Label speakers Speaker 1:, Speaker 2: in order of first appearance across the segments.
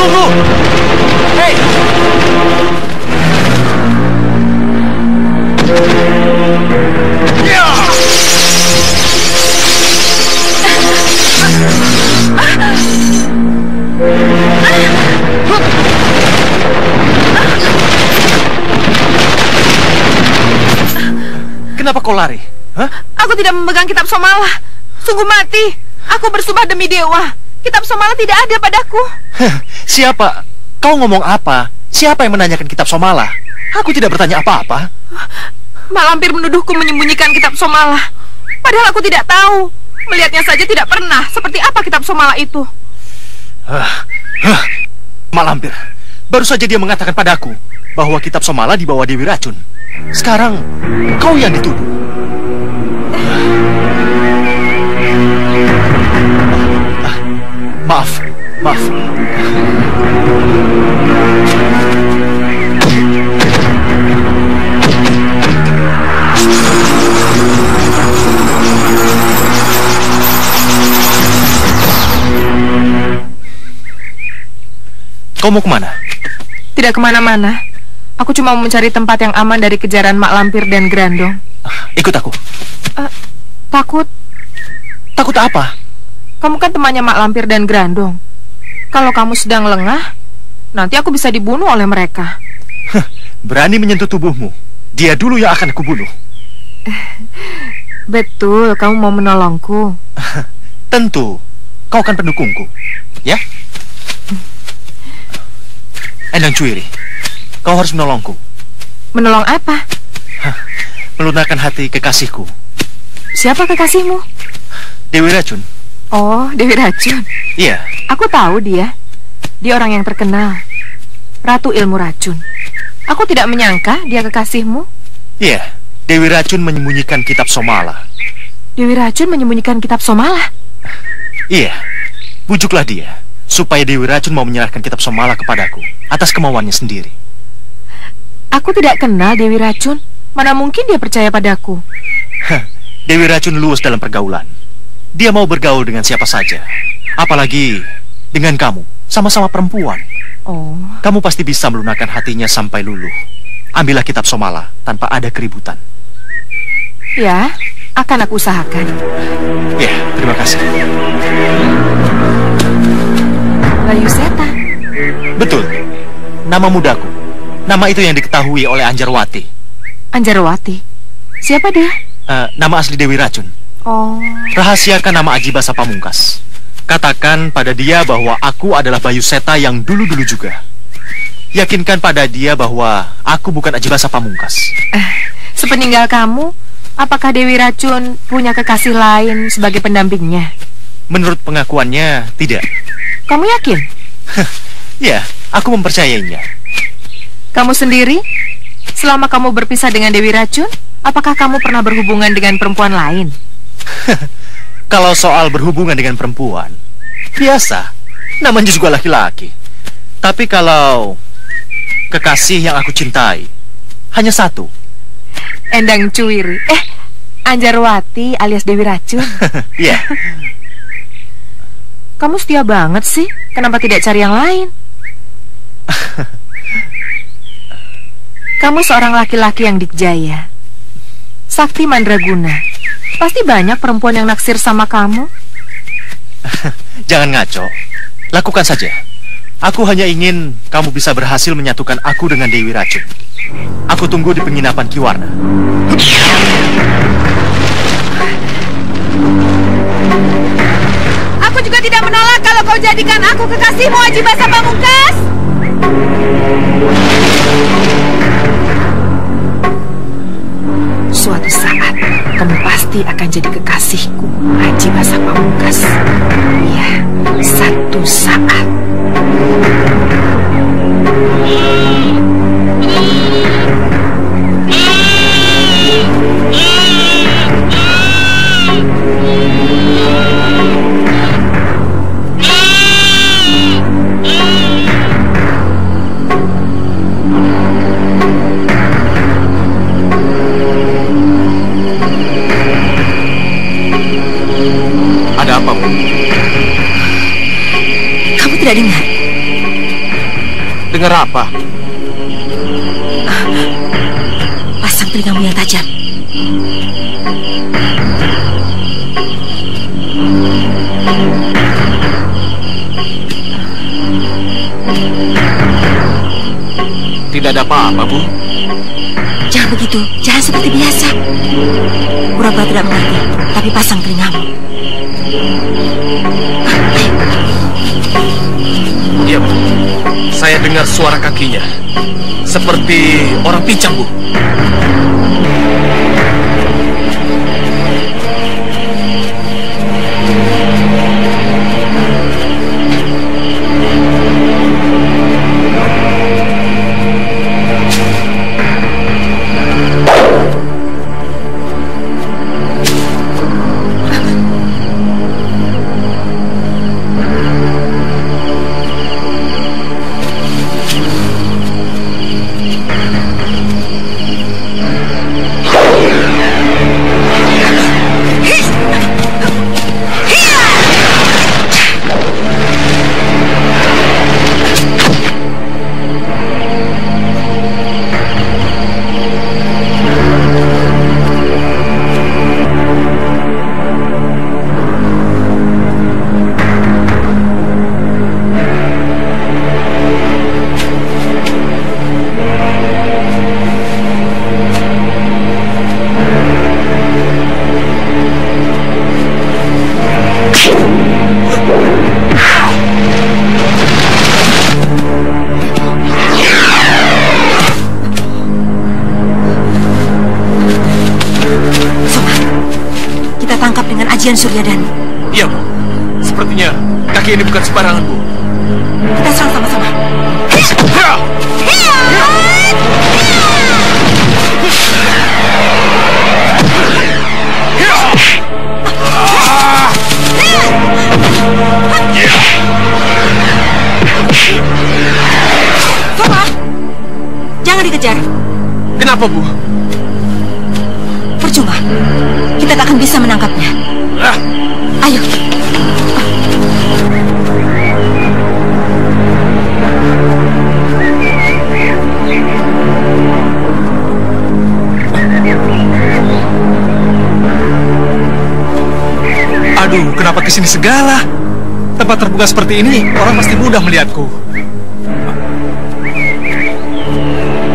Speaker 1: Tunggu! Hei! Ya! Kenapa kau lari? Hah?
Speaker 2: Aku tidak memegang kitab Somala. Sungguh mati. Aku bersumpah demi dewa. Kitab Somala tidak ada padaku.
Speaker 1: Siapa? Kau ngomong apa? Siapa yang menanyakan kitab Somala? Aku tidak bertanya apa-apa.
Speaker 2: Mak Lampir menuduhku menyembunyikan kitab Somala. Padahal aku tidak tahu. Melihatnya saja tidak pernah. Seperti apa kitab Somala itu?
Speaker 1: Mak Lampir, baru saja dia mengatakan padaku bahwa kitab Somala dibawa Dewi Racun. Sekarang kau yang dituduh. Maaf. Kau mau kemana?
Speaker 2: Tidak kemana-mana. Aku cuma mau mencari tempat yang aman dari kejaran Mak Lampir dan Grandong.
Speaker 1: Ikut aku.
Speaker 2: Takut.
Speaker 1: Takut apa?
Speaker 2: Kamu kan temannya Mak Lampir dan Grandong. Kalau kamu sedang lengah, nanti aku bisa dibunuh oleh mereka.
Speaker 1: Berani menyentuh tubuhmu. Dia dulu yang akan aku bunuh.
Speaker 2: Betul, kamu mau menolongku.
Speaker 1: Tentu. Kau kan pendukungku. Ya? Endang Cuiri, kau harus menolongku.
Speaker 2: Menolong apa?
Speaker 1: Melunakkan hati kekasihku.
Speaker 2: Siapa kekasihmu?
Speaker 1: Dewi Racun.
Speaker 2: Oh, Dewi Racun.
Speaker 1: Iya.
Speaker 2: Aku tahu dia. Dia orang yang terkenal. Ratu ilmu racun. Aku tidak menyangka dia kekasihmu.
Speaker 1: Iya. Dewi Racun menyembunyikan kitab Somala.
Speaker 2: Dewi Racun menyembunyikan kitab Somala?
Speaker 1: Iya. Bujuklah dia supaya Dewi Racun mau menyerahkan kitab Somala kepadaku atas kemauannya sendiri.
Speaker 2: Aku tidak kenal Dewi Racun. Mana mungkin dia percaya padaku?
Speaker 1: Dewi Racun luas dalam pergaulan. Dia mau bergaul dengan siapa saja. Apalagi dengan kamu, sama-sama perempuan.
Speaker 2: Oh.
Speaker 1: Kamu pasti bisa melunakkan hatinya sampai luluh. Ambillah kitab Somala tanpa ada keributan.
Speaker 2: Ya, akan aku usahakan.
Speaker 1: Ya, terima kasih.
Speaker 2: Layuseta.
Speaker 1: Betul. Nama mudaku. Nama itu yang diketahui oleh Anjarwati.
Speaker 2: Anjarwati? Siapa dia?
Speaker 1: Nama asli Dewi Racun.
Speaker 2: Oh.
Speaker 1: Rahasiakan nama Ajibasa Pamungkas. Katakan pada dia bahwa aku adalah Bayuseta yang dulu-dulu juga. Yakinkan pada dia bahwa aku bukan Ajibasa Pamungkas.
Speaker 2: Sepeninggal kamu, apakah Dewi Racun punya kekasih lain sebagai pendampingnya?
Speaker 1: Menurut pengakuannya, tidak.
Speaker 2: Kamu yakin?
Speaker 1: Ya, aku mempercayainya.
Speaker 2: Kamu sendiri? Selama kamu berpisah dengan Dewi Racun, apakah kamu pernah berhubungan dengan perempuan lain?
Speaker 1: Kalau soal berhubungan dengan perempuan, biasa. Namanya juga laki-laki. Tapi kalau kekasih yang aku cintai, hanya satu.
Speaker 2: Endang Cuiri. Anjarwati alias Dewi Racun.
Speaker 1: Iya.
Speaker 2: Kamu setia banget sih. Kenapa tidak cari yang lain? Kamu seorang laki-laki yang dikjaya, sakti mandraguna. Pasti banyak perempuan yang naksir sama kamu.
Speaker 1: Jangan ngaco. Lakukan saja. Aku hanya ingin kamu bisa berhasil menyatukan aku dengan Dewi Racun. Aku tunggu di penginapan Kiwarna.
Speaker 2: Aku juga tidak menolak kalau kau jadikan aku kekasihmu, Ajibasa Pamungkas. Suatu saat kamu pasti akan jadi kekasihku, Ajibasa Pamungkas. Ya, satu saat.
Speaker 1: Ada apa, Bu?
Speaker 2: Kamu tidak di
Speaker 3: Dengar apa?
Speaker 4: Pasang telingamu yang tajam.
Speaker 3: Tidak ada apa-apa, Bu.
Speaker 4: Jangan begitu, jangan seperti biasa. Pura-pura tidak mengerti, tapi pasang telingamu.
Speaker 3: Iya, Bu. Saya dengar suara kakinya. Seperti orang pincang, Bu.
Speaker 4: Ajian Suryadanu.
Speaker 3: Iya, Bu. Sepertinya kaki ini bukan sembarangan, Bu.
Speaker 4: Kita serang sama-sama. Soma, jangan dikejar.
Speaker 3: Kenapa, Bu?
Speaker 4: Percuma. Kita tak akan bisa menangkapnya. Ayo.
Speaker 3: Aduh, kenapa kesini segala? Tempat terbuka seperti ini, orang pasti mudah melihatku.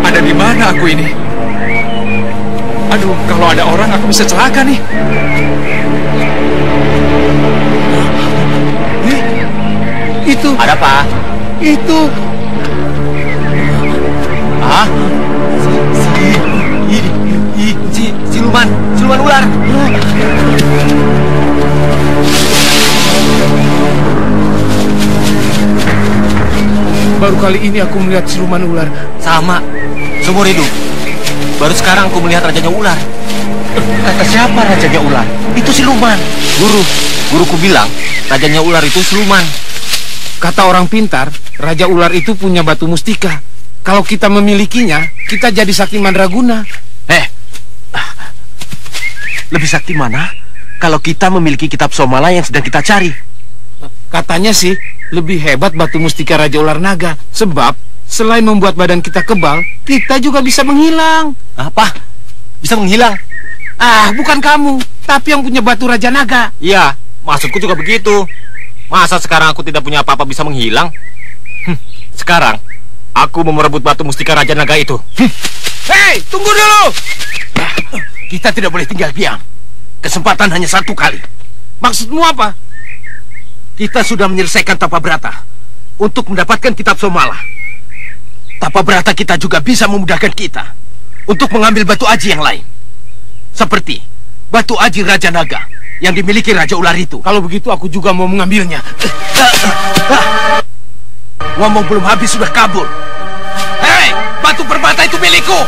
Speaker 3: Ada di mana aku ini? Aduh, kalau ada orang aku bisa celaka nih. Itu.
Speaker 1: Ada apa?
Speaker 3: Itu.
Speaker 1: Ah? Siluman ular.
Speaker 3: Baru kali ini aku melihat siluman ular.
Speaker 1: Sama, seumur hidup. Baru sekarang aku melihat rajanya ular. Kata siapa rajanya ular? Itu siluman. Guruku bilang rajanya ular itu siluman.
Speaker 5: Kata orang pintar, Raja Ular itu punya batu mustika. Kalau kita memilikinya, kita jadi sakti mandraguna.
Speaker 1: Lebih sakti mana kalau kita memiliki kitab Somala yang sedang kita cari?
Speaker 5: Katanya sih, lebih hebat batu mustika Raja Ular Naga. Sebab, selain membuat badan kita kebal, kita juga bisa menghilang.
Speaker 1: Apa? Bisa menghilang?
Speaker 5: Bukan kamu, tapi yang punya batu Raja Naga.
Speaker 1: Iya, maksudku juga begitu. Masa sekarang aku tidak punya apa-apa bisa menghilang? Sekarang, aku mau merebut batu mustika Raja Naga itu.
Speaker 5: Hei, tunggu dulu!
Speaker 3: Kita tidak boleh tinggal diam. Kesempatan hanya satu kali.
Speaker 5: Maksudmu apa?
Speaker 3: Kita sudah menyelesaikan tapa brata untuk mendapatkan kitab Somala. Tapa brata kita juga bisa memudahkan kita untuk mengambil batu aji yang lain. Seperti batu aji Raja Naga yang dimiliki Raja Ular itu.
Speaker 5: Kalau begitu aku juga mau mengambilnya.
Speaker 3: Ngomong belum habis sudah kabur. Hei, batu perbata itu milikku.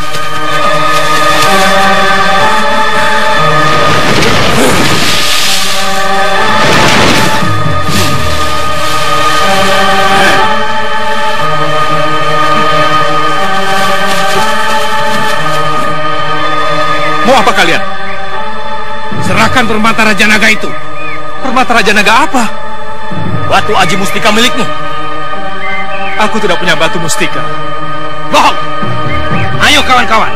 Speaker 5: Mau apa kalian? Serahkan permata Raja Naga itu.
Speaker 3: Permata Raja Naga apa?
Speaker 1: Batu aji mustika milikmu. Aku tidak punya batu mustika.
Speaker 3: Bohong! Ayo kawan-kawan,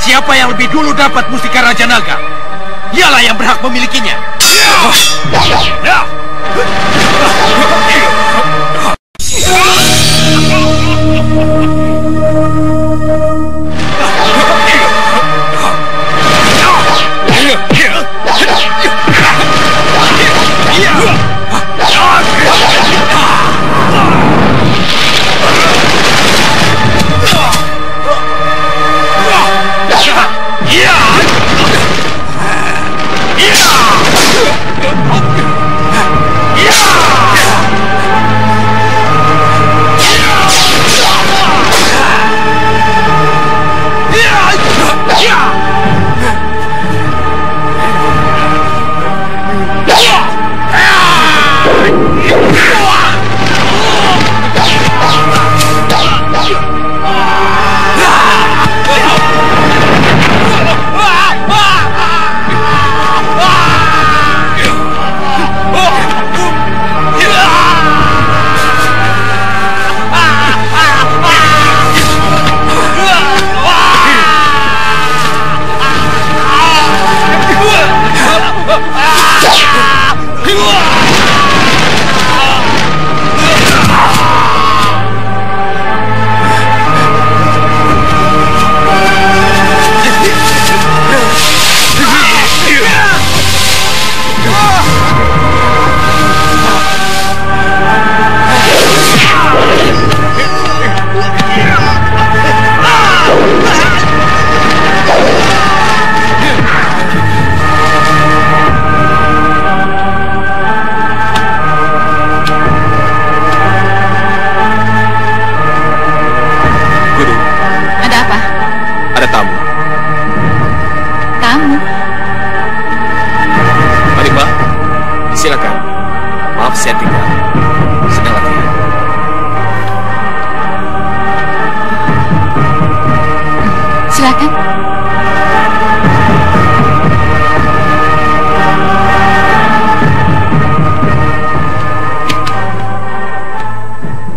Speaker 3: siapa yang lebih dulu dapat mustika Raja Naga, dialah yang berhak memilikinya.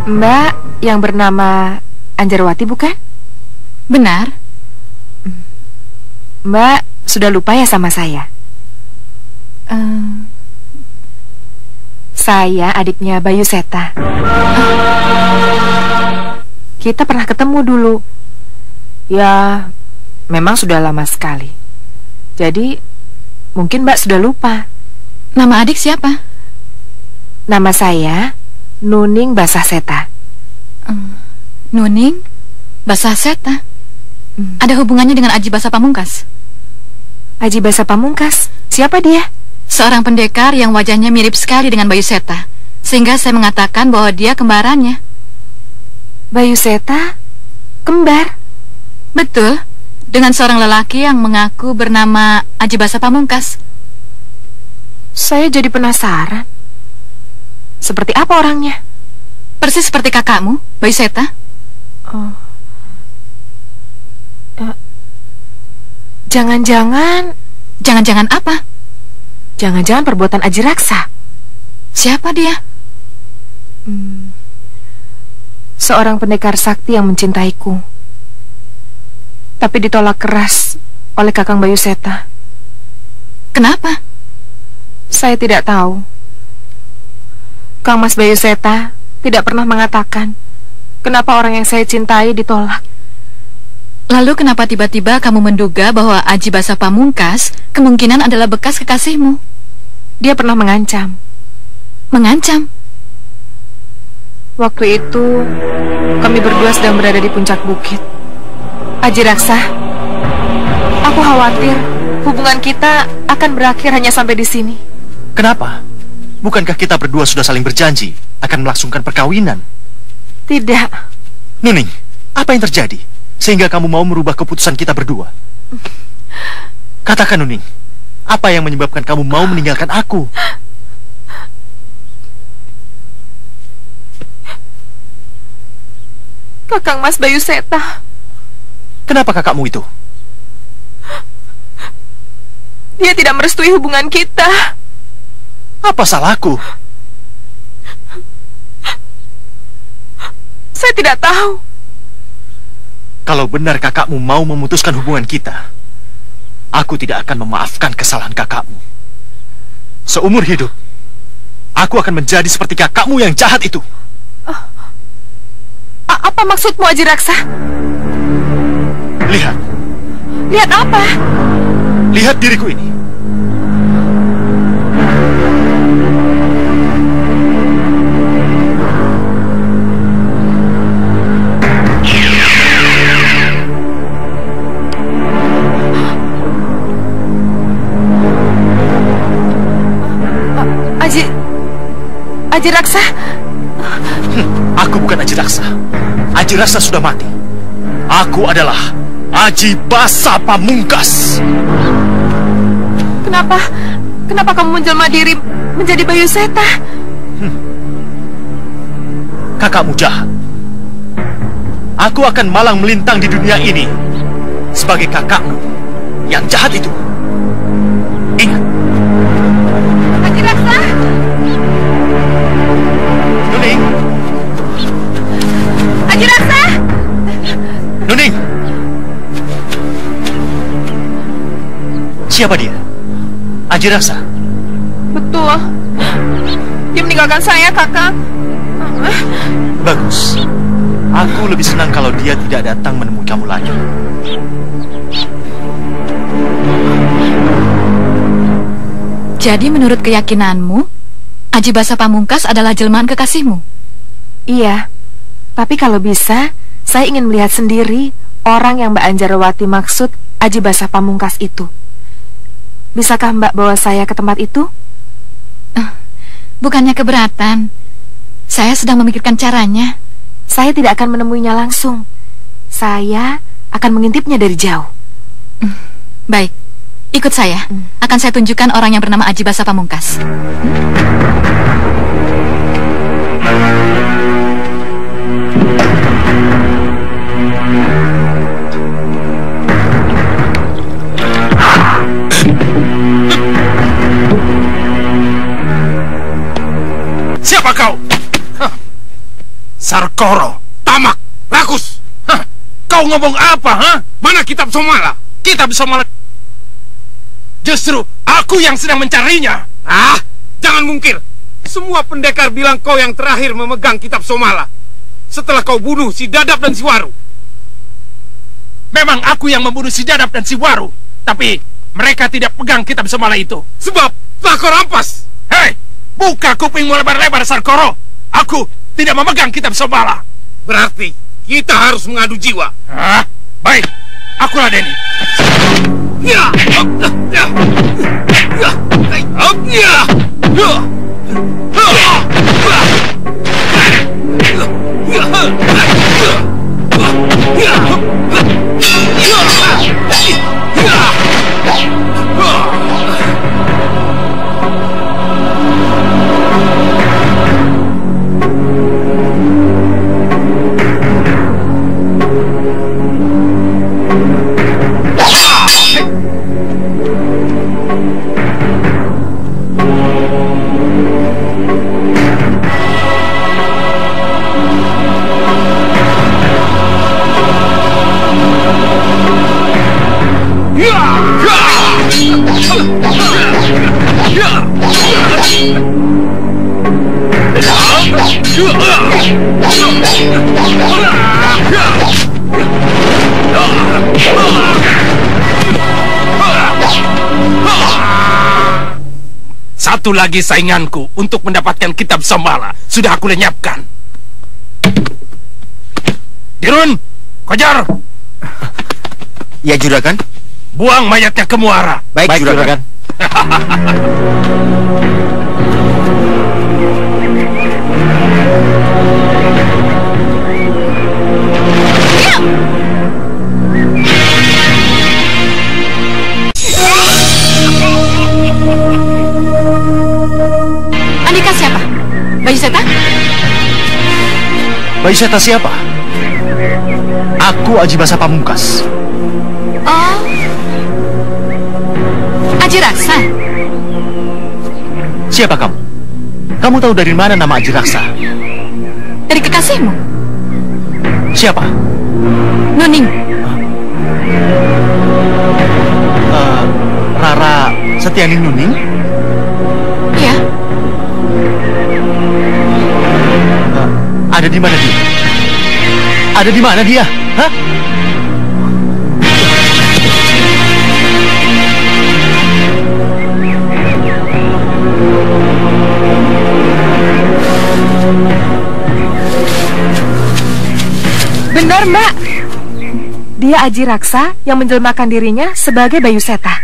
Speaker 2: Mbak yang bernama Anjarwati bukan?
Speaker 4: Benar.
Speaker 2: Mbak sudah lupa ya sama saya? Saya adiknya Bayu Seta. Kita pernah ketemu dulu. Ya, memang sudah lama sekali. Jadi, mungkin Mbak sudah lupa.
Speaker 4: Nama adik siapa?
Speaker 2: Nama saya Nuning Basah Seta.
Speaker 4: Nuning Basah Seta. Ada hubungannya dengan Aji Basa Pamungkas?
Speaker 2: Aji Basa Pamungkas? Siapa dia?
Speaker 4: Seorang pendekar yang wajahnya mirip sekali dengan Bayu Seta, sehingga saya mengatakan bahwa dia kembarannya.
Speaker 2: Bayu Seta? Kembar?
Speaker 4: Betul, dengan seorang lelaki yang mengaku bernama Aji Basa Pamungkas.
Speaker 2: Saya jadi penasaran. Seperti apa orangnya?
Speaker 4: Persis seperti kakakmu, Bayu Seta.
Speaker 2: Jangan-jangan...
Speaker 4: Jangan-jangan apa?
Speaker 2: Jangan-jangan perbuatan Aji Raksa.
Speaker 4: Siapa dia?
Speaker 2: Seorang pendekar sakti yang mencintaiku, tapi ditolak keras oleh Kakang Bayu Seta.
Speaker 4: Kenapa?
Speaker 2: Saya tidak tahu. Kang Mas Bayu Seta tidak pernah mengatakan kenapa orang yang saya cintai ditolak.
Speaker 4: Lalu kenapa tiba-tiba kamu menduga bahwa Aji Basa Pamungkas kemungkinan adalah bekas kekasihmu?
Speaker 2: Dia pernah mengancam.
Speaker 4: Mengancam?
Speaker 2: Waktu itu kami berdua sedang berada di puncak bukit. Aji Raksa, aku khawatir hubungan kita akan berakhir hanya sampai di sini.
Speaker 1: Kenapa? Bukankah kita berdua sudah saling berjanji akan melangsungkan perkawinan?
Speaker 2: Tidak.
Speaker 1: Nuning, apa yang terjadi sehingga kamu mau merubah keputusan kita berdua? Katakan, Nuning, apa yang menyebabkan kamu mau meninggalkan aku?
Speaker 2: Kakang Mas Bayu Seta.
Speaker 1: Kenapa kakakmu itu?
Speaker 2: Dia tidak merestui hubungan kita.
Speaker 1: Apa salahku?
Speaker 2: Saya tidak tahu.
Speaker 1: Kalau benar kakakmu mau memutuskan hubungan kita, aku tidak akan memaafkan kesalahan kakakmu. Seumur hidup, aku akan menjadi seperti kakakmu yang jahat itu.
Speaker 2: Apa maksudmu, Aji Raksa?
Speaker 1: Lihat.
Speaker 2: Lihat apa?
Speaker 1: Lihat diriku ini.
Speaker 2: Aji Raksa?
Speaker 1: Aku bukan Aji Raksa. Aji Raksa sudah mati. Aku adalah Aji Basa Pamungkas.
Speaker 2: Kenapa kamu menjelma diri menjadi Bayu Seta?
Speaker 1: Kakakmu jahat. Aku akan malang melintang di dunia ini sebagai kakakmu yang jahat itu. Ingat.
Speaker 2: Aji Raksa?
Speaker 1: Nuning.
Speaker 2: Aji Raksa?
Speaker 1: Nuning. Siapa dia? Aji Raksa?
Speaker 2: Betul. Dia meninggalkan saya, Kakak.
Speaker 1: Bagus. Aku lebih senang kalau dia tidak datang menemui kamu lagi.
Speaker 4: Jadi menurut keyakinanmu, Aji Basa Pamungkas adalah jelmaan kekasihmu?
Speaker 2: Iya. Tapi kalau bisa, saya ingin melihat sendiri orang yang Mbak Anjarawati maksud Aji Basa Pamungkas itu. Bisakah Mbak bawa saya ke tempat itu?
Speaker 4: Bukannya keberatan. Saya sedang memikirkan caranya.
Speaker 2: Saya tidak akan menemuinya langsung. Saya akan mengintipnya dari jauh.
Speaker 4: Baik, ikut saya. Akan saya tunjukkan orang yang bernama Aji Basa Pamungkas.
Speaker 3: Siapa kau? Sarkoro, tamak, rakus. Kau ngomong apa, ha? Mana kitab Somala? Kitab Somala. Justru aku yang sedang mencarinya. Jangan mungkir. Semua pendekar bilang kau yang terakhir memegang kitab Somala setelah kau bunuh si Dadap dan si Waru. Memang aku yang membunuh si Dadap dan si Waru, tapi mereka tidak pegang kitab Somala itu. Sebab telah kau rampas. Hei, buka kupingmu lebar-lebar, Sarkoro. Aku tidak memegang kitab Somala. Berarti kita harus mengadu jiwa. Baik, aku ladeni. Satu lagi sainganku untuk mendapatkan kitab Somala sudah aku lenyapkan. Dirun, kejar.
Speaker 1: Ya, Juragan.
Speaker 3: Buang mayatnya ke muara.
Speaker 1: Baik, Juragan.
Speaker 4: Andika siapa? Bayu Seta?
Speaker 1: Bayu Seta siapa? Aku Aji Basa Pamungkas.
Speaker 4: Oh, Aji Raksa.
Speaker 1: Siapa kamu? Kamu tahu dari mana nama Aji Raksa?
Speaker 4: Dari kekasihmu?
Speaker 1: Siapa?
Speaker 4: Nuning.
Speaker 1: Rara Setianing Nuning?
Speaker 4: Iya.
Speaker 1: Ada di mana dia? Ada di mana dia? Hah?
Speaker 2: Benar, Mbak. Dia Aji Raksa yang menjelmakan dirinya sebagai Bayu Seta.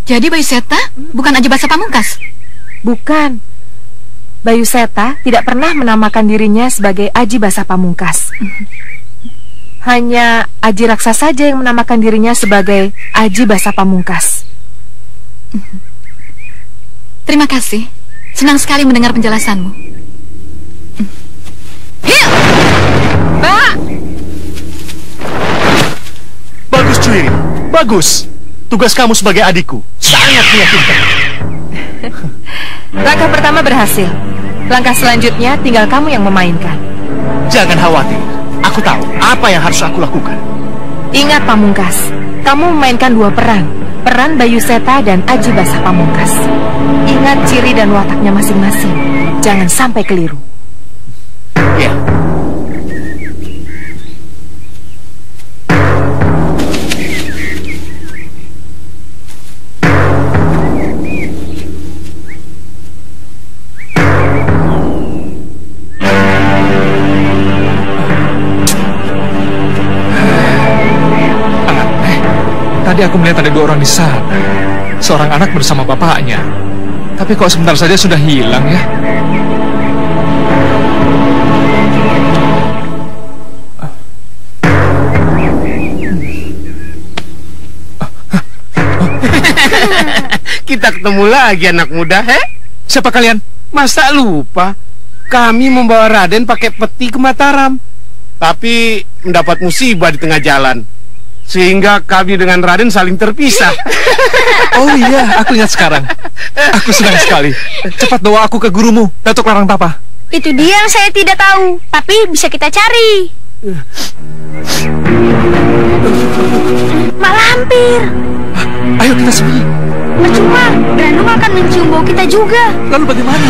Speaker 4: Jadi Bayu Seta bukan Aji Basa Pamungkas?
Speaker 2: Bukan. Bayu Seta tidak pernah menamakan dirinya sebagai Aji Basa Pamungkas. Hanya Aji Raksa saja yang menamakan dirinya sebagai Aji Basa Pamungkas.
Speaker 4: Terima kasih. Senang sekali mendengar penjelasanmu.
Speaker 2: Mbak!
Speaker 1: Bagus, Cuirin. Bagus. Tugas kamu sebagai adikku sangat meyakinkan.
Speaker 2: Langkah pertama berhasil. Langkah selanjutnya tinggal kamu yang memainkan.
Speaker 1: Jangan khawatir. Aku tahu apa yang harus aku lakukan.
Speaker 2: Ingat, Pamungkas, kamu memainkan dua peran. Peran Bayu Seta dan Aji Basa Pamungkas. Ingat ciri dan wataknya masing-masing. Jangan sampai keliru.
Speaker 1: Ya.
Speaker 6: Tadi aku melihat ada dua orang di sana. Seorang anak bersama bapaknya. Tapi kok sebentar saja sudah hilang ya?
Speaker 3: Kita ketemu lagi anak muda,
Speaker 6: Siapa kalian?
Speaker 3: Masa lupa? Kami membawa Raden pakai peti ke Mataram. Tapi mendapat musibah di tengah jalan. Sehingga kami dengan Raden saling terpisah.
Speaker 6: Oh iya, aku ingat sekarang. Aku senang sekali. Cepat bawa aku ke gurumu, Datuk Larangtapa.
Speaker 7: Itu dia yang saya tidak tahu, tapi bisa kita cari. Mak Lampir.
Speaker 6: Ayo kita sembunyi.
Speaker 7: Percuma, Brandung akan mencium bau kita juga.
Speaker 6: Lalu bagaimana?